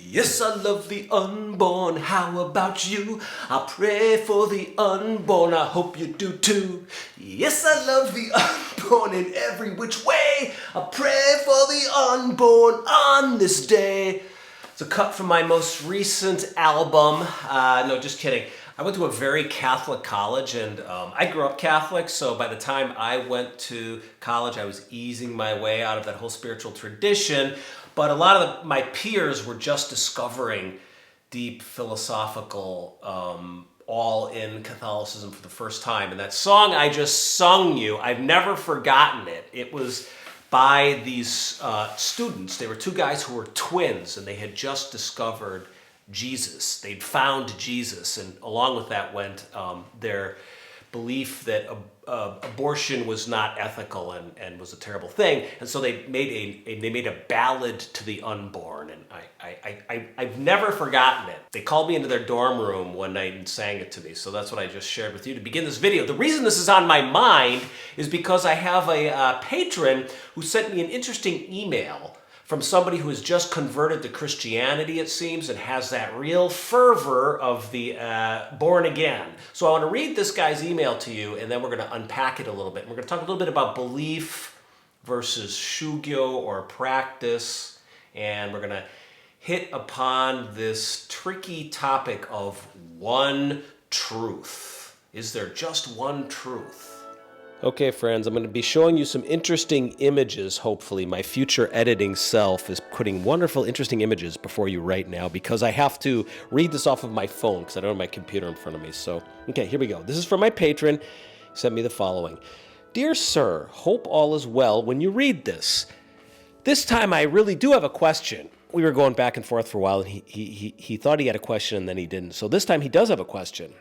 Yes, I love the unborn, how about you? I pray for the unborn, I hope you do too. Yes, I love the unborn in every which way. I pray for the unborn on this day. It's a cut from my most recent album. No, just kidding. I went to a very Catholic college, and I grew up Catholic, so by the time I went to college, I was easing my way out of that whole spiritual tradition. But a lot of my peers were just discovering deep philosophical, all-in Catholicism for the first time. And that song I just sung you, I've never forgotten it. It was by these students. They were two guys who were twins, and they had just discovered Jesus. They'd found Jesus, and along with that went their belief that abortion was not ethical and was a terrible thing. And so they made a ballad to the unborn, and I've never forgotten it. They called me into their dorm room one night and sang it to me, so that's what I just shared with you to begin this video. The reason this is on my mind is because I have a patron who sent me an interesting email from somebody who has just converted to Christianity, it seems, and has that real fervor of the born again. So I want to read this guy's email to you, and then we're going to unpack it a little bit. We're going to talk a little bit about belief versus shugyo or practice, and we're going to hit upon this tricky topic of one truth. Is there just one truth? Okay, friends, I'm going to be showing you some interesting images, hopefully. My future editing self is putting wonderful, interesting images before you right now because I have to read this off of my phone because I don't have my computer in front of me. So, okay, here we go. This is from my patron. He sent me the following. Dear sir, hope all is well when you read this. This time I really do have a question. We were going back and forth for a while, and he thought he had a question, and then he didn't. So this time he does have a question.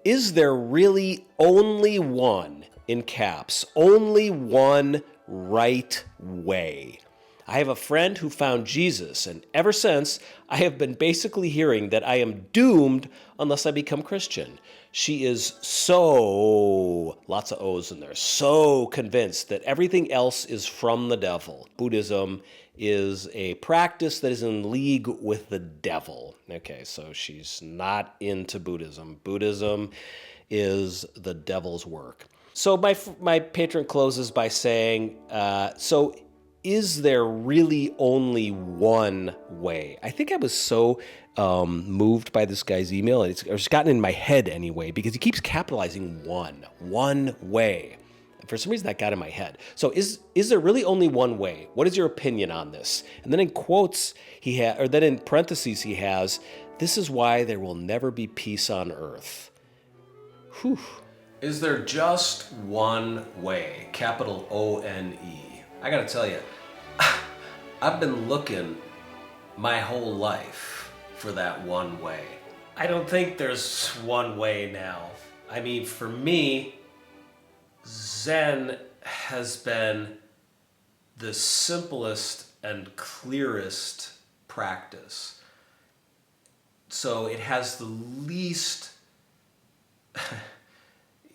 Is there really only one, in caps, only one right way? I have a friend who found Jesus, and ever since, I have been basically hearing that I am doomed unless I become Christian. She is so, lots of O's in there, so convinced that everything else is from the devil. Buddhism is a practice that is in league with the devil. Okay, so she's not into Buddhism. Buddhism is the devil's work. So my patron closes by saying, so is there really only one way? I think I was so moved by this guy's email, and it's gotten in my head anyway, because he keeps capitalizing one way. And for some reason, that got in my head. So is there really only one way? What is your opinion on this? And then in quotes, then in parentheses, he has, this is why there will never be peace on earth. Whew. Is there just one way? Capital O-N-E. I gotta tell you, I've been looking my whole life for that one way. I don't think there's one way now. I mean, for me, Zen has been the simplest and clearest practice. So it has the least...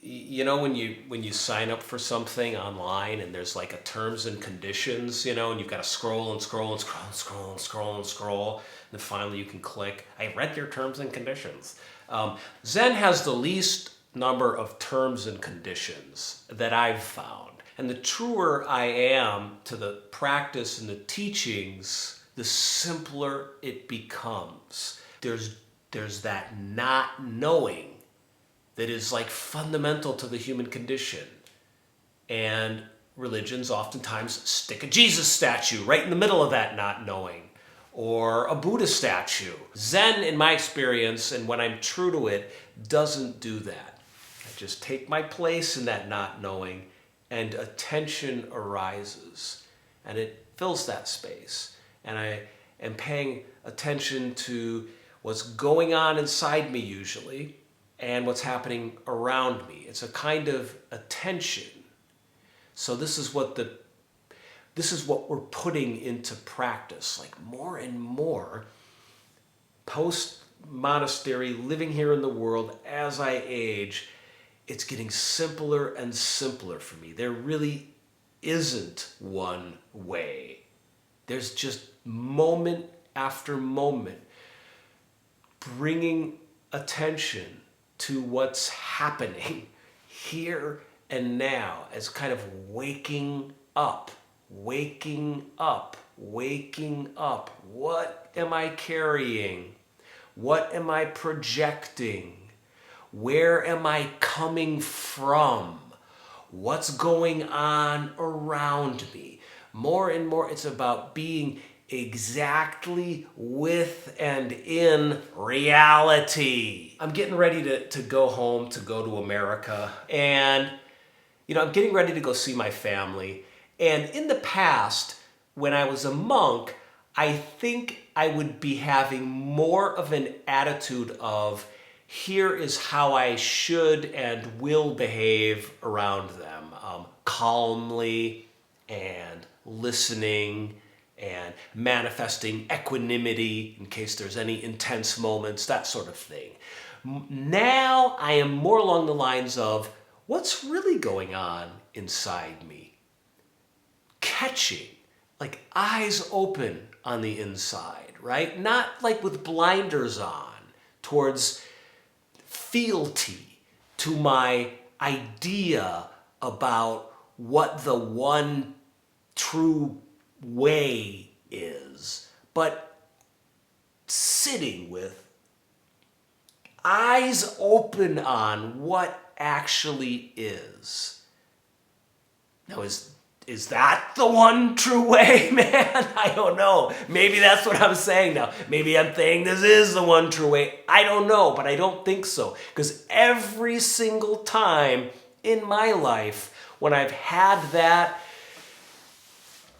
You know, when you sign up for something online and there's like a terms and conditions, you know, and you've got to scroll and scroll and scroll and scroll and scroll and scroll, and then finally you can click, I read your terms and conditions. Zen has the least number of terms and conditions that I've found. And the truer I am to the practice and the teachings, the simpler it becomes. There's that not knowing that is like fundamental to the human condition. And religions oftentimes stick a Jesus statue right in the middle of that not knowing, or a Buddha statue. Zen, in my experience, and when I'm true to it, doesn't do that. I just take my place in that not knowing, and attention arises, and it fills that space. And I am paying attention to what's going on inside me usually, and what's happening around me. It's a kind of attention. So this is what we're putting into practice, like more and more post-monastery, living here in the world as I age, it's getting simpler and simpler for me. There really isn't one way. There's just moment after moment, bringing attention to what's happening here and now, as kind of waking up, waking up, waking up. What am I carrying? What am I projecting? Where am I coming from? What's going on around me? More and more, it's about being exactly with and in reality. I'm getting ready to go home, to go to America. And, I'm getting ready to go see my family. And in the past, when I was a monk, I think I would be having more of an attitude of, here is how I should and will behave around them. Calmly and listening and manifesting equanimity in case there's any intense moments, that sort of thing. Now I am more along the lines of, what's really going on inside me? Catching, like eyes open on the inside, right? Not like with blinders on towards fealty to my idea about what the one true way is, but sitting with eyes open on what actually is. Now, is that the one true way, man? I don't know. Maybe that's what I'm saying now. Maybe I'm saying this is the one true way. I don't know, but I don't think so. Because every single time in my life, when I've had that,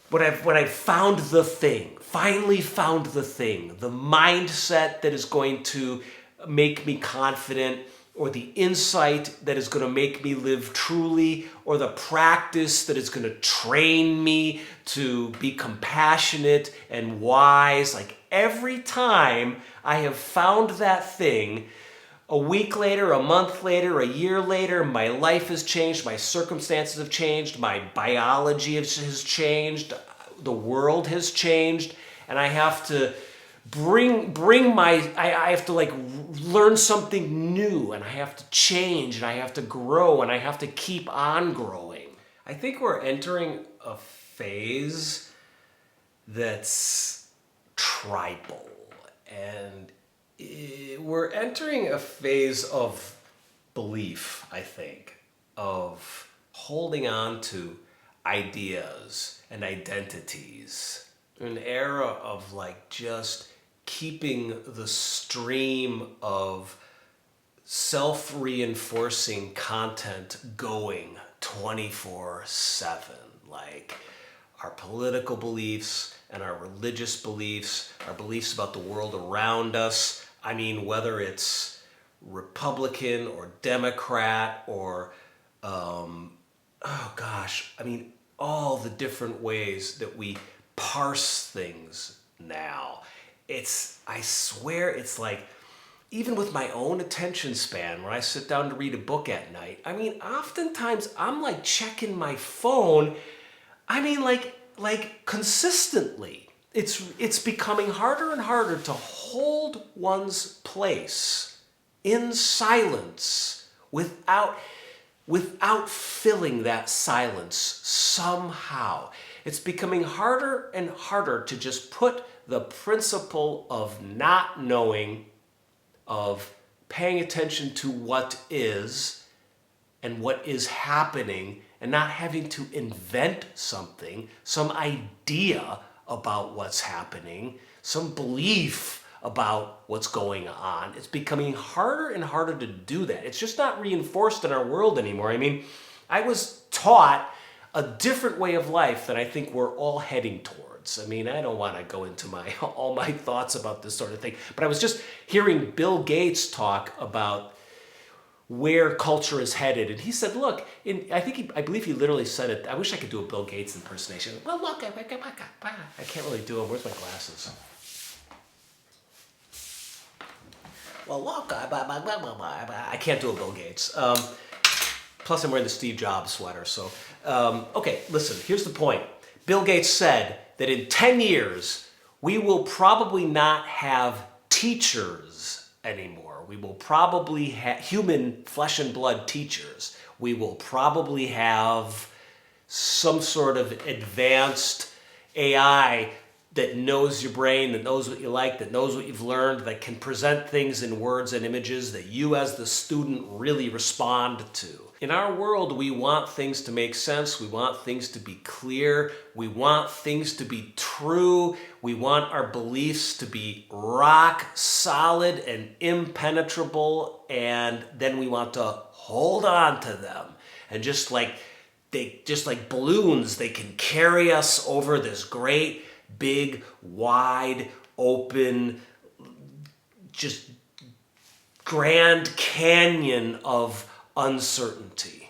when I've found the thing, finally found the thing, the mindset that is going to make me confident, or the insight that is going to make me live truly, or the practice that is going to train me to be compassionate and wise. Like every time I have found that thing, a week later, a month later, a year later, my life has changed, my circumstances have changed, my biology has changed, the world has changed, and I have to I have to like learn something new, and I have to change, and I have to grow, and I have to keep on growing. I think we're entering a phase that's tribal, and we're entering a phase of belief, I think, of holding on to ideas and identities. An era of like just keeping the stream of self-reinforcing content going 24/7. Like our political beliefs and our religious beliefs, our beliefs about the world around us. I mean, whether it's Republican or Democrat or, all the different ways that we parse things now. I swear it's like, even with my own attention span, when I sit down to read a book at night, I mean, oftentimes I'm like checking my phone, like consistently. It's becoming harder and harder to hold one's place in silence without filling that silence somehow. It's becoming harder and harder to just put the principle of not knowing, of paying attention to what is and what is happening, and not having to invent something, some idea about what's happening, some belief about what's going on. It's becoming harder and harder to do that. It's just not reinforced in our world anymore. I mean, I was taught a different way of life that I think we're all heading towards. I mean, I don't want to go into all my thoughts about this sort of thing, but I was just hearing Bill Gates talk about where culture is headed, and he said, look, I believe he literally said it. I wish I could do a Bill Gates impersonation. Well, look, I can't really do it. Where's my glasses? Well, look, I can't do a Bill Gates. Plus, I'm wearing the Steve Jobs sweater. So, okay, listen, here's the point. Bill Gates said that in 10 years, we will probably not have teachers anymore. We will probably have human flesh and blood teachers. We will probably have some sort of advanced AI that knows your brain, that knows what you like, that knows what you've learned, that can present things in words and images that you as the student really respond to. In our world, we want things to make sense. We want things to be clear. We want things to be true. We want our beliefs to be rock solid and impenetrable. And then we want to hold on to them. And just like balloons, they can carry us over this great, big, wide, open, just Grand Canyon of uncertainty.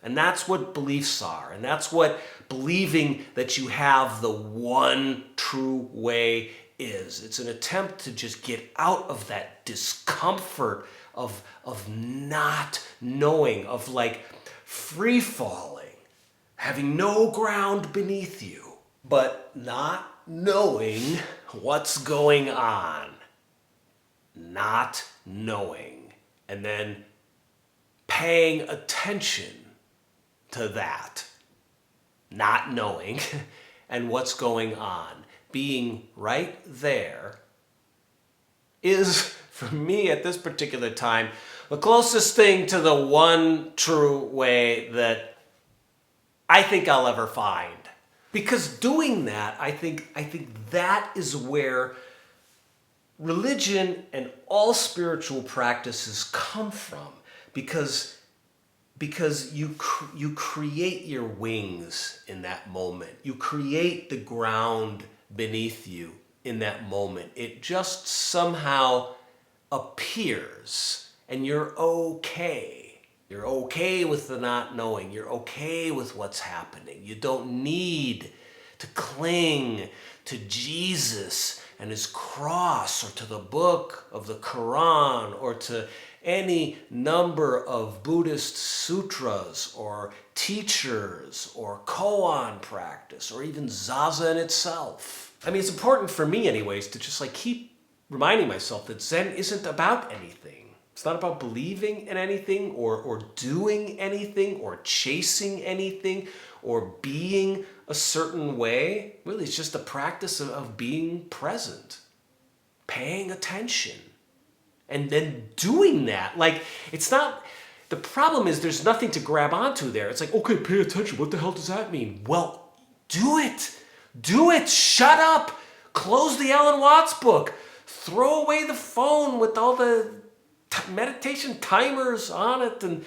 And that's what beliefs are. And that's what believing that you have the one true way is. It's an attempt to just get out of that discomfort of not knowing, of like free falling, having no ground beneath you, but not knowing what's going on. Not knowing. And then paying attention to that. Not knowing and what's going on. Being right there is, for me at this particular time, the closest thing to the one true way that I think I'll ever find. Because doing that, I think that is where religion and all spiritual practices come from. Because you create your wings in that moment. You create the ground beneath you in that moment. It just somehow appears, and you're okay. You're okay with the not knowing. You're okay with what's happening. You don't need to cling to Jesus and his cross, or to the book of the Quran, or to any number of Buddhist sutras or teachers or koan practice or even Zazen itself. I mean, it's important for me anyways to just like keep reminding myself that Zen isn't about anything. It's not about believing in anything or doing anything or chasing anything or being a certain way. Really, it's just the practice of being present, paying attention, and then doing that. Like, it's not, the problem is there's nothing to grab onto there. It's like, okay, pay attention. What the hell does that mean? Well, do it. Do it. Shut up. Close the Alan Watts book. Throw away the phone with all the meditation timers on it and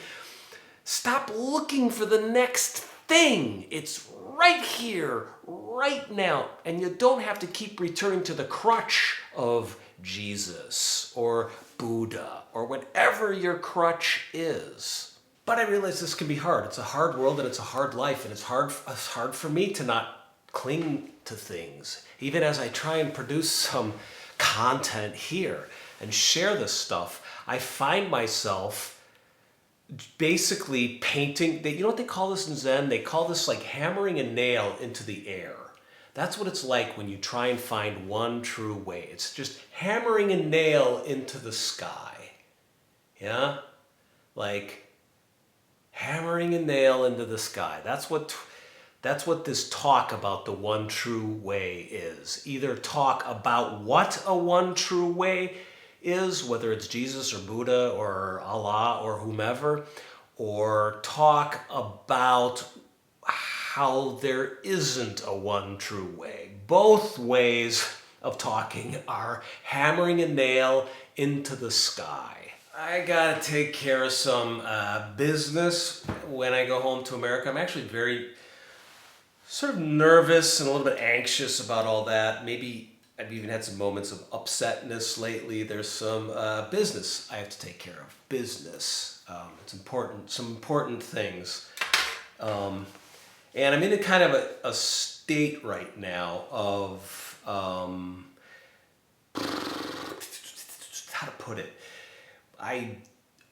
stop looking for the next thing. It's right here, right now. And you don't have to keep returning to the crutch of Jesus or Buddha or whatever your crutch is. But I realize this can be hard. It's a hard world and it's a hard life, and it's hard for me to not cling to things, even as I try and produce some content here and share this stuff. I find myself basically painting, you know what they call this in Zen? They call this like hammering a nail into the air. That's what it's like when you try and find one true way. It's just hammering a nail into the sky. Yeah? Like hammering a nail into the sky. That's what this talk about the one true way is. Either talk about what a one true way is, whether it's Jesus or Buddha or Allah or whomever, or talk about how there isn't a one true way. Both ways of talking are hammering a nail into the sky. I gotta take care of some business when I go home to America. I'm actually very sort of nervous and a little bit anxious about all that. Maybe I've even had some moments of upsetness lately. There's some business I have to take care of. Business. It's important. Some important things. And I'm in a kind of a state right now of, how to put it?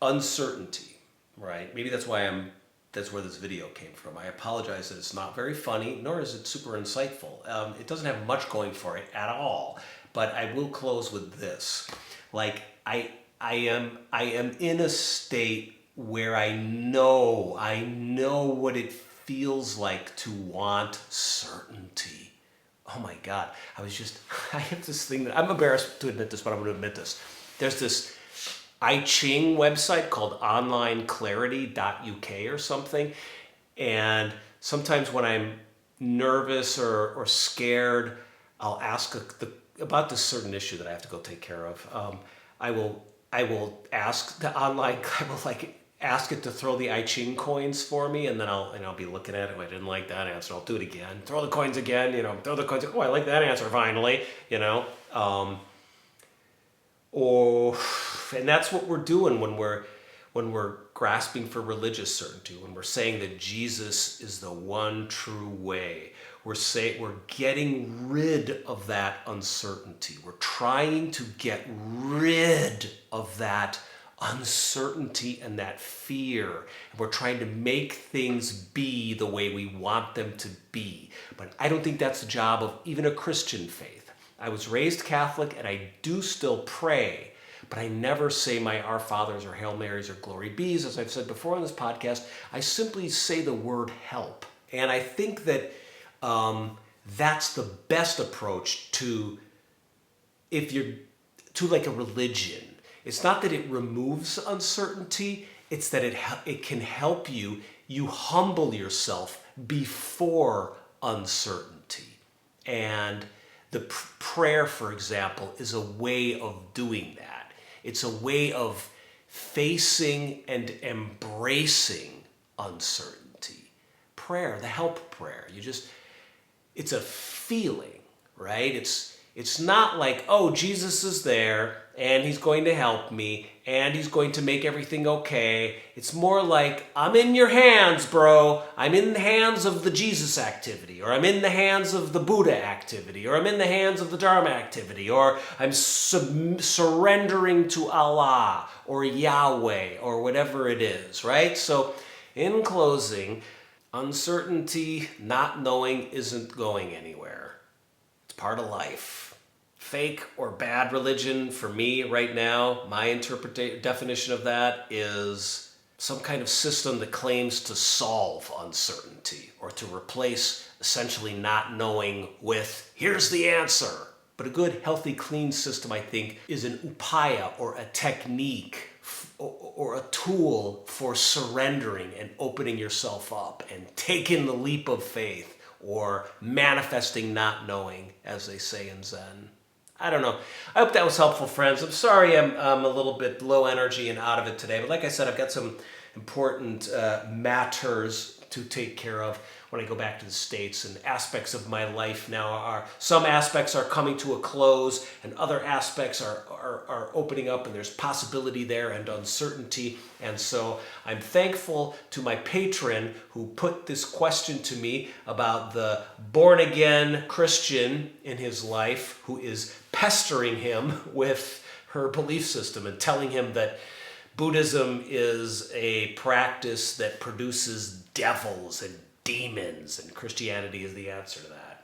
Uncertainty, right? Maybe that's where this video came from. I apologize that it's not very funny, nor is it super insightful. It doesn't have much going for it at all, but I will close with this. Like I am in a state where I know what it feels like to want certainty. Oh my God. I have this thing that I'm embarrassed to admit this, but I'm going to admit this. There's this I Ching website called onlineclarity.uk or something. And sometimes when I'm nervous or scared, I'll ask about this certain issue that I have to go take care of. I will ask the online. I will ask it to throw the I Ching coins for me, and then I'll be looking at it. Oh, I didn't like that answer. I'll do it again. Throw the coins again. Throw the coins. Oh, I like that answer finally. And that's what we're doing when we're grasping for religious certainty, when we're saying that Jesus is the one true way. We're getting rid of that uncertainty. We're trying to get rid of that uncertainty and that fear. And we're trying to make things be the way we want them to be. But I don't think that's the job of even a Christian faith. I was raised Catholic and I do still pray, but I never say my Our Fathers or Hail Marys or Glory Bees. As I've said before on this podcast, I simply say the word help. And I think that that's the best approach to like a religion. It's not that it removes uncertainty, it's that it can help you humble yourself before uncertainty. And the prayer, for example, is a way of doing that. It's a way of facing and embracing uncertainty. Prayer, the help prayer, it's a feeling, right? It's not like, oh, Jesus is there and he's going to help me and he's going to make everything okay. It's more like, I'm in your hands, bro. I'm in the hands of the Jesus activity, or I'm in the hands of the Buddha activity, or I'm in the hands of the Dharma activity, or I'm surrendering to Allah or Yahweh or whatever it is, right? So in closing, uncertainty, not knowing, isn't going anywhere. It's part of life. Fake or bad religion, for me right now, my definition of that is some kind of system that claims to solve uncertainty or to replace essentially not knowing with, here's the answer. But a good, healthy, clean system, I think, is an upaya or a technique or a tool for surrendering and opening yourself up and taking the leap of faith, or manifesting not knowing, as they say in Zen. I don't know. I hope that was helpful, friends. I'm sorry I'm a little bit low energy and out of it today, but like I said, I've got some important matters to take care of when I go back to the States, and aspects of my life now some aspects are coming to a close and other aspects are opening up, and there's possibility there and uncertainty. And so I'm thankful to my patron who put this question to me about the born-again Christian in his life who is pestering him with her belief system and telling him that Buddhism is a practice that produces devils and demons, and Christianity is the answer to that.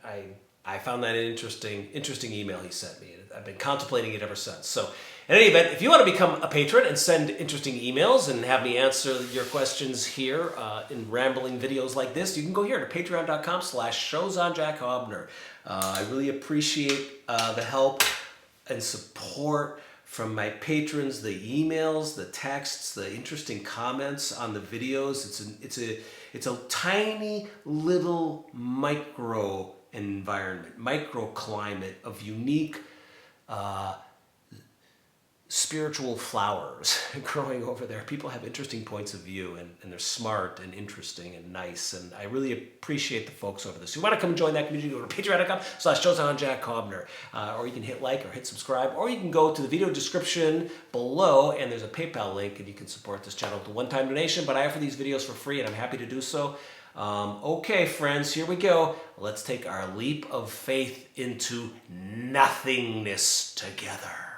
I found that an interesting email he sent me. I've been contemplating it ever since. So in any event, if you want to become a patron and send interesting emails and have me answer your questions here in rambling videos like this, you can go here to patreon.com/showsonjackhobner. I really appreciate the help and support from my patrons, the emails, the texts, the interesting comments on the videos. It's a tiny little micro environment, microclimate of unique spiritual flowers growing over there. People have interesting points of view, and they're smart and interesting and nice, and I really appreciate the folks over this. If you want to come and join that community, go to patreon.com/showsonjackhobner, or you can hit like or hit subscribe, or you can go to the video description below and there's a PayPal link and you can support this channel with a one-time donation, but I offer these videos for free and I'm happy to do so. Okay, friends, here we go. Let's take our leap of faith into nothingness together.